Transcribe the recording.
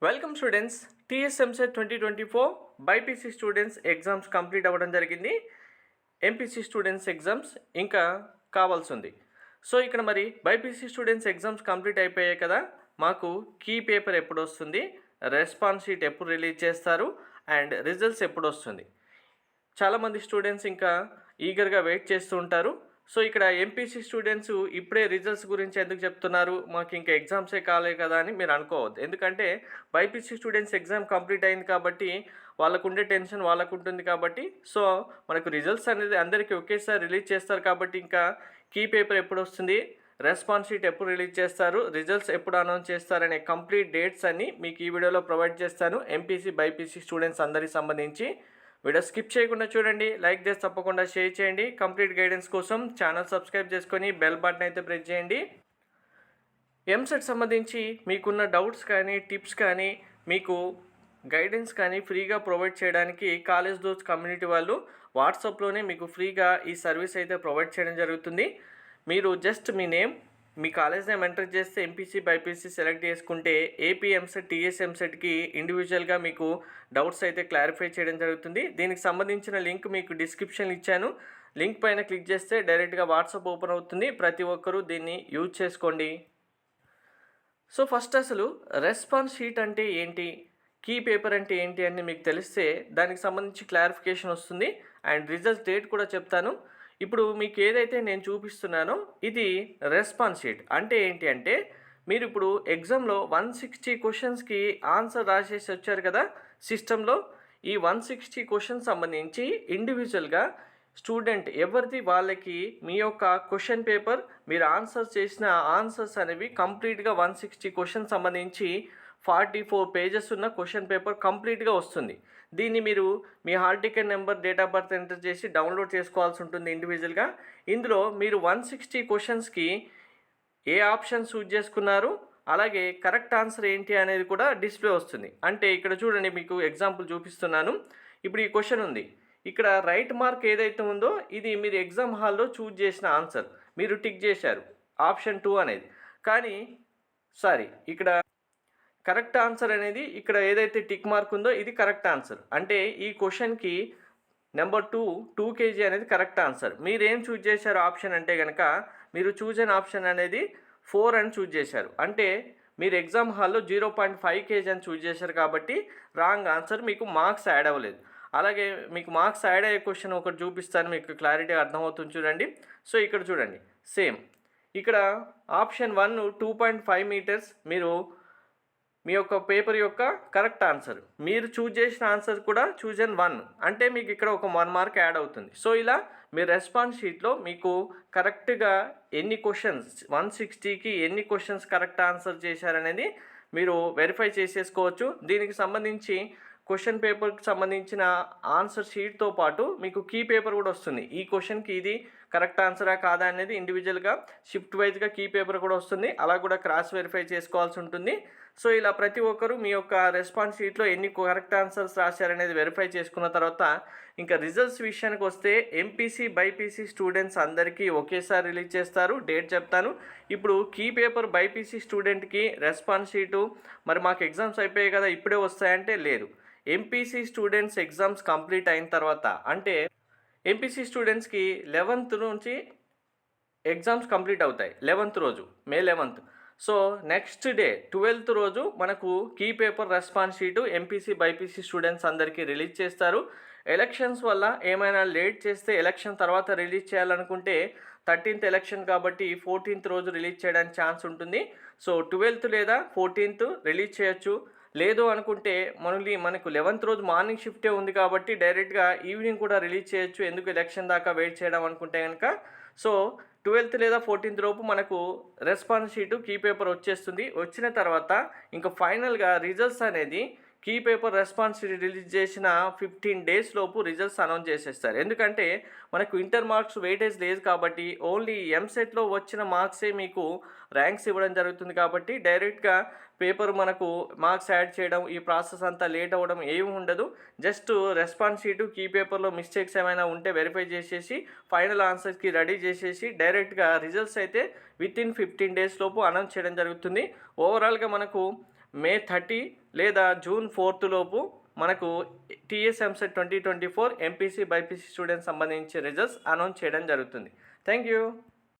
Welcome students. TS EAMCET 2024 BiPC students exams complete అవ్వడం జరిగింది. MPC students exams ఇంకా కావాల్సి ఉంది. సో ఇక్కడ మరి బైపీసీ స్టూడెంట్స్ ఎగ్జామ్స్ కంప్లీట్ అయిపోయాయి కదా, మాకు కీ పేపర్ ఎప్పుడు వస్తుంది, రెస్పాన్స్ షీట్ ఎప్పుడు రిలీజ్ చేస్తారు అండ్ రిజల్ట్స్ ఎప్పుడు వస్తుంది. చాలామంది స్టూడెంట్స్ ఇంకా ఈగర్గా వెయిట్ చేస్తూ ఉంటారు. సో ఇక్కడ ఎంపీసీ స్టూడెంట్స్ ఇప్పుడే రిజల్ట్స్ గురించి ఎందుకు చెప్తున్నారు, మాకు ఇంకా ఎగ్జామ్సే కాలే కదా అని మీరు అనుకోవద్దు. ఎందుకంటే బైపీసీ స్టూడెంట్స్ ఎగ్జామ్ కంప్లీట్ అయింది కాబట్టి వాళ్ళకు ఉండే టెన్షన్ వాళ్ళకు ఉంటుంది కాబట్టి, సో మనకు రిజల్ట్స్ అనేది అందరికీ ఒకేసారి రిలీజ్ చేస్తారు కాబట్టి ఇంకా కీ పేపర్ ఎప్పుడు వస్తుంది, రెస్పాన్స్ షీట్ ఎప్పుడు రిలీజ్ చేస్తారు, రిజల్ట్స్ ఎప్పుడు అనౌన్స్ చేస్తారనే కంప్లీట్ డేట్స్ అన్ని మీకు ఈ వీడియోలో ప్రొవైడ్ చేస్తాను. ఎంపీసీ బైపీసీ స్టూడెంట్స్ అందరికి సంబంధించి వీడియో స్కిప్ చేయకుండా చూడండి, లైక్ చేసి తప్పకుండా షేర్ చేయండి. కంప్లీట్ గైడెన్స్ కోసం ఛానల్ సబ్స్క్రైబ్ చేసుకొని బెల్ బటన్ అయితే ప్రెస్ చేయండి. ఎంసెట్ సంబంధించి మీకున్న డౌట్స్ కానీ టిప్స్ కానీ మీకు గైడెన్స్ కానీ ఫ్రీగా ప్రొవైడ్ చేయడానికి కాలేజ్ దోస్త్ కమ్యూనిటీ వాళ్ళు వాట్సాప్లోనే మీకు ఫ్రీగా ఈ సర్వీస్ అయితే ప్రొవైడ్ చేయడం జరుగుతుంది. మీరు జస్ట్ మీ నేమ్, మీ కాలేజ్ నేమ్ ఎంటర్ చేస్తే ఎంపీసీ బైపీసీ సెలెక్ట్ చేసుకుంటే ఏపీ ఎంసెట్ టీఎస్ ఎంసెట్కి ఇండివిజువల్గా మీకు డౌట్స్ అయితే క్లారిఫై చేయడం జరుగుతుంది. దీనికి సంబంధించిన లింక్ మీకు డిస్క్రిప్షన్ ఇచ్చాను. లింక్ పైన క్లిక్ చేస్తే డైరెక్ట్గా వాట్సాప్ ఓపెన్ అవుతుంది. ప్రతి ఒక్కరూ దీన్ని యూజ్ చేసుకోండి. సో ఫస్ట్ అసలు రెస్పాన్స్ షీట్ అంటే ఏంటి, కీ పేపర్ అంటే ఏంటి అని మీకు తెలిస్తే దానికి సంబంధించి క్లారిఫికేషన్ వస్తుంది అండ్ రిజల్ట్ డేట్ కూడా చెప్తాను. ఇప్పుడు మీకు ఏదైతే నేను చూపిస్తున్నానో ఇది రెస్పాన్స్ షీట్ అంటే ఏంటి అంటే, మీరు ఇప్పుడు ఎగ్జామ్లో 160 క్వశ్చన్స్కి ఆన్సర్ రాసేసి వచ్చారు కదా సిస్టంలో. ఈ 160 క్వశ్చన్స్ సంబంధించి ఇండివిజువల్గా స్టూడెంట్ ఎవరిది వాళ్ళకి మీ యొక్క క్వశ్చన్ పేపర్, మీరు ఆన్సర్ చేసిన ఆన్సర్స్ అనేవి కంప్లీట్గా 160 క్వశ్చన్ సంబంధించి 44 పేజెస్ ఉన్న క్వశ్చన్ పేపర్ కంప్లీట్గా వస్తుంది. దీన్ని మీరు మీ hall ticket number, date of birth enter చేసి డౌన్లోడ్ చేసుకోవాల్సి ఉంటుంది ఇండివిజువల్గా. ఇందులో మీరు 160 క్వశ్చన్స్కి ఏ ఆప్షన్ చూజ్ చేసుకున్నారు, అలాగే కరెక్ట్ ఆన్సర్ ఏంటి అనేది కూడా డిస్ప్లే వస్తుంది. అంటే ఇక్కడ చూడండి, మీకు ఎగ్జాంపుల్ చూపిస్తున్నాను. ఇప్పుడు ఈ క్వశ్చన్ ఉంది, ఇక్కడ రైట్ మార్క్ ఏదైతే ఉందో ఇది మీరు ఎగ్జామ్ హాల్లో చూజ్ చేసిన ఆన్సర్, మీరు టిక్ చేశారు ఆప్షన్ 2 అనేది. కానీ ఇక్కడ కరెక్ట్ ఆన్సర్ అనేది ఇక్కడ ఏదైతే టిక్ మార్క్ ఉందో ఇది కరెక్ట్ ఆన్సర్. అంటే ఈ క్వశ్చన్కి నెంబర్ 2 kg అనేది కరెక్ట్ ఆన్సర్. మీరేం చూజ్ చేశారు ఆప్షన్ అంటే కనుక, మీరు చూజ్ అయిన ఆప్షన్ అనేది 4 అని చూజ్ చేశారు. అంటే మీరు ఎగ్జామ్ హాల్లో 0.5 kg అని చూజ్ చేశారు కాబట్టి రాంగ్ ఆన్సర్, మీకు మార్క్స్ యాడ్ అవ్వలేదు. అలాగే మీకు మార్క్స్ యాడ్ అయ్యే క్వశ్చన్ ఒకటి చూపిస్తాను, మీకు క్లారిటీ అర్థమవుతుంది చూడండి. సో ఇక్కడ చూడండి, సేమ్ ఇక్కడ ఆప్షన్ 1 2.5 మీటర్స్ మీరు మీ యొక్క పేపర్ యొక్క కరెక్ట్ ఆన్సర్, మీరు చూజ్ చేసిన ఆన్సర్ కూడా చూజన్ 1 అంటే మీకు ఇక్కడ ఒక 1 మార్క్ యాడ్ అవుతుంది. సో ఇలా మీ రెస్పాన్స్ షీట్లో మీకు కరెక్ట్గా ఎన్ని క్వశ్చన్స్ 160కి ఎన్ని క్వశ్చన్స్ కరెక్ట్ ఆన్సర్ చేశారనేది మీరు వెరిఫై చేసేసుకోవచ్చు. దీనికి సంబంధించి క్వశ్చన్ పేపర్కి సంబంధించిన ఆన్సర్ షీట్తో పాటు మీకు కీ పేపర్ కూడా వస్తుంది. ఈ క్వశ్చన్కి ఇది కరెక్ట్ ఆన్సరా కాదా అనేది ఇండివిజువల్గా షిఫ్ట్ వైజ్గా కీ పేపర్ కూడా వస్తుంది. అలా కూడా క్రాస్ వెరిఫై చేసుకోవాల్సి ఉంటుంది. సో ఇలా ప్రతి ఒక్కరూ మీ యొక్క రెస్పాన్స్ షీట్లో ఎన్ని కరెక్ట్ ఆన్సర్స్ రాశారనేది వెరిఫై చేసుకున్న తర్వాత ఇంకా రిజల్ట్స్ విషయానికి వస్తే ఎంపీసీ బైపీసీ స్టూడెంట్స్ అందరికీ ఒకేసారి రిలీజ్ చేస్తారు. డేట్ చెప్తాను. ఇప్పుడు కీ పేపర్ బైపీసీ స్టూడెంట్కి రెస్పాన్స్ షీటు మరి మాకు ఎగ్జామ్స్ అయిపోయాయి కదా ఇప్పుడే వస్తాయంటే లేదు. ఎంపీసీ స్టూడెంట్స్ ఎగ్జామ్స్ కంప్లీట్ అయిన తర్వాత, అంటే ఎంపీసీ స్టూడెంట్స్కి 11th నుంచి ఎగ్జామ్స్ కంప్లీట్ అవుతాయి. 11th రోజు, మే 11th. So next day 12th రోజు మనకు key paper response sheet MPC BiPC students అందరికీ రిలీజ్ చేస్తారు. ఎలక్షన్స్ వల్ల ఏమైనా లేట్ చేస్తే ఎలక్షన్ తర్వాత రిలీజ్ చేయాలనుకుంటే 13th ఎలక్షన్ కాబట్టి 14th రోజు రిలీజ్ చేయడానికి ఛాన్స్ ఉంటుంది. సో 12th లేదా 14th రిలీజ్ చేయొచ్చు. లేదు అనుకుంటే మనకు 11th రోజు మార్నింగ్ షిఫ్టే ఉంది కాబట్టి డైరెక్ట్గా ఈవినింగ్ కూడా రిలీజ్ చేయొచ్చు. ఎందుకు ఎలక్షన్ దాకా వెయిట్ చేయడం అనుకుంటే కనుక. సో 12th లేదా 14th లోపు మనకు రెస్పాన్స్ షీటు కీ పేపర్ వచ్చేస్తుంది. వచ్చిన తర్వాత ఇంకా ఫైనల్గా రిజల్ట్స్ అనేది కీ పేపర్ రెస్పాన్స్ రిలీజ్ చేసిన 15 days లోపు రిజల్ట్స్ అనౌన్స్ చేసేస్తారు. ఎందుకంటే మనకు ఇంటర్ మార్క్స్ వెయిటేజ్ లేదు కాబట్టి ఓన్లీ ఎంసెట్లో వచ్చిన మార్క్సే మీకు ర్యాంక్స్ ఇవ్వడం జరుగుతుంది కాబట్టి డైరెక్ట్గా పేపర్ మనకు మార్క్స్ యాడ్ చేయడం ఈ ప్రాసెస్ అంతా లేట్ అవ్వడం ఏమి ఉండదు. జస్ట్ రెస్పాన్స్ షీటు కీ పేపర్లో మిస్టేక్స్ ఏమైనా ఉంటే వెరిఫై చేసేసి ఫైనల్ ఆన్సర్స్కి రెడీ చేసేసి డైరెక్ట్గా రిజల్ట్స్ అయితే విత్ ఇన్ 15 days లోపు అనౌన్స్ చేయడం జరుగుతుంది. ఓవరాల్గా మనకు మే 30 లేదా జూన్ 4 లోపు మనకు TS EAMCET 2024 MPC BiPC students సంబంధించి రిజల్ట్స్ అనౌన్స్ చేయడం జరుగుతుంది. Thank you.